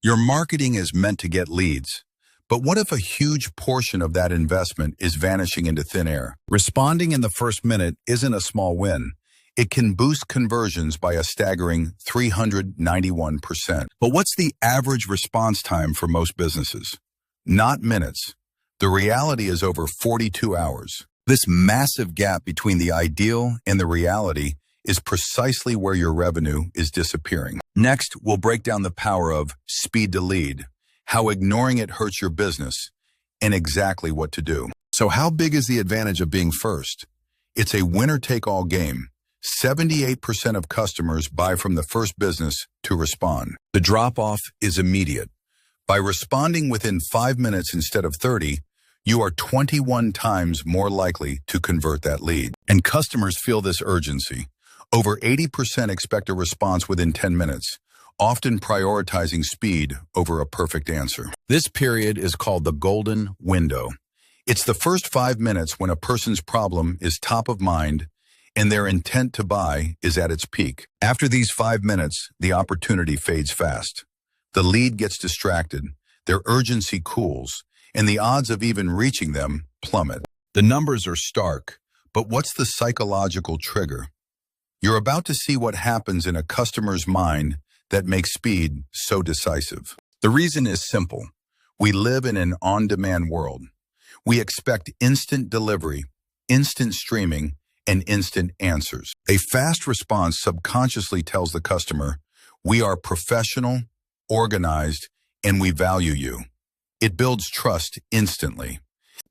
Your marketing is meant to get leads. But what if a huge portion of that investment is vanishing into thin air? Responding in the first minute isn't a small win. It can boost conversions by a staggering 391%. But what's the average response time for most businesses? Not minutes. The reality is over 42 hours. This massive gap between the ideal and the reality is precisely where your revenue is disappearing. Next, we'll break down the power of speed to lead, how ignoring it hurts your business, and exactly what to do. So how big is the advantage of being first? It's a winner-take-all game. 78% of customers buy from the first business to respond. The drop-off is immediate. By responding within 5 minutes instead of 30, you are 21 times more likely to convert that lead. And customers feel this urgency. Over 80% expect a response within 10 minutes, often prioritizing speed over a perfect answer. This period is called the golden window. It's the first 5 minutes when a person's problem is top of mind and their intent to buy is at its peak. After these 5 minutes, the opportunity fades fast. The lead gets distracted, their urgency cools, and the odds of even reaching them plummet. The numbers are stark, but what's the psychological trigger? You're about to see what happens in a customer's mind that makes speed so decisive. The reason is simple. We live in an on-demand world. We expect instant delivery, instant streaming, and instant answers. A fast response subconsciously tells the customer, we are professional, organized, and we value you. It builds trust instantly.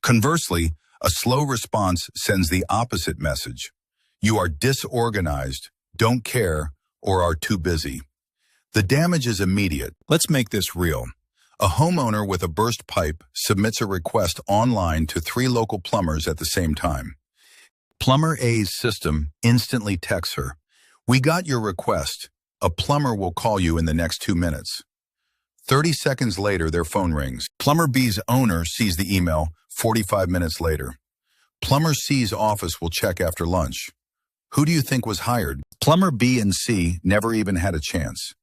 Conversely, a slow response sends the opposite message. You are disorganized, don't care, or are too busy. The damage is immediate. Let's make this real. A homeowner with a burst pipe submits a request online to 3 local plumbers at the same time. Plumber A's system instantly texts her, we got your request. A plumber will call you in the next 2 minutes. 30 seconds later, their phone rings. Plumber B's owner sees the email 45 minutes later. Plumber C's office will check after lunch. Who do you think was hired? Plumber B and C never even had a chance.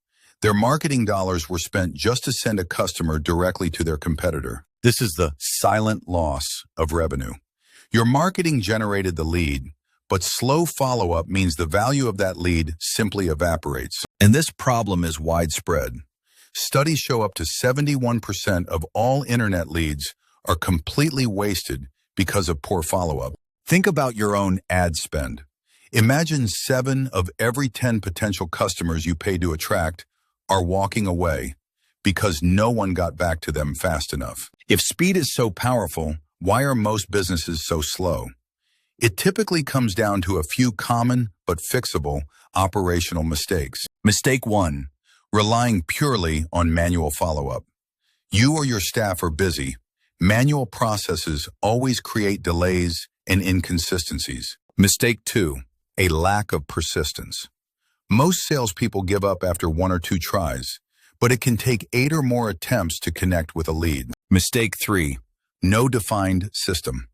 Their marketing dollars were spent just to send a customer directly to their competitor. This is the silent loss of revenue. Your marketing generated the lead, but slow follow-up means the value of that lead simply evaporates. And this problem is widespread. Studies show up to 71% of all internet leads are completely wasted because of poor follow-up. Think about your own ad spend. Imagine 7 of every 10 potential customers you pay to attract are walking away because no one got back to them fast enough. If speed is so powerful, why are most businesses so slow? It typically comes down to a few common but fixable operational mistakes. Mistake 1, relying purely on manual follow-up. You or your staff are busy. Manual processes always create delays and inconsistencies. Mistake 2, a lack of persistence. Most salespeople give up after 1 or 2 tries, but it can take 8 or more attempts to connect with a lead. Mistake 3, no defined system.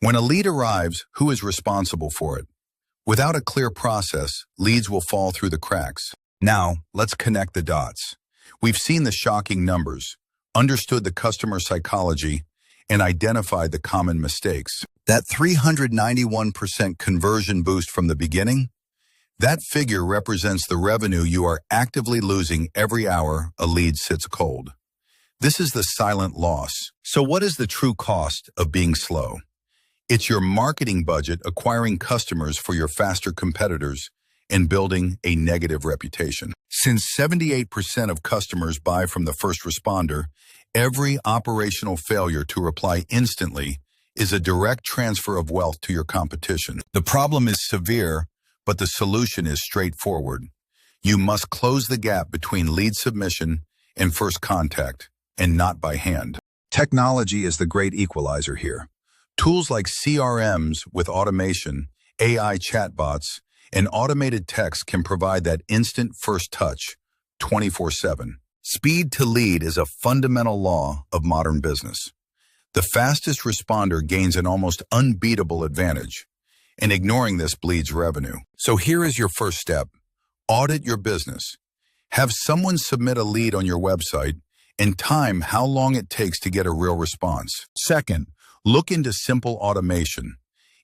When a lead arrives, who is responsible for it? Without a clear process, leads will fall through the cracks. Now, let's connect the dots. We've seen the shocking numbers, understood the customer psychology, and identified the common mistakes. That 391% conversion boost from the beginning, that figure represents the revenue you are actively losing every hour a lead sits cold. This is the silent loss. So what is the true cost of being slow? It's your marketing budget acquiring customers for your faster competitors and building a negative reputation. Since 78% of customers buy from the first responder, every operational failure to reply instantly is a direct transfer of wealth to your competition. The problem is severe, but the solution is straightforward. You must close the gap between lead submission and first contact, and not by hand. Technology is the great equalizer here. Tools like CRMs with automation, AI chatbots, and automated text can provide that instant first touch 24/7. Speed to lead is a fundamental law of modern business. The fastest responder gains an almost unbeatable advantage, and ignoring this bleeds revenue. So here is your first step. Audit your business. Have someone submit a lead on your website and time how long it takes to get a real response. Second, look into simple automation.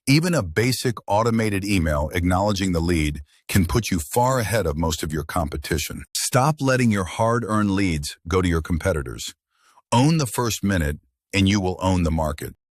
Even a basic automated email acknowledging the lead can put you far ahead of most of your competition. Stop letting your hard-earned leads go to your competitors. Own the first minute, and you will own the market.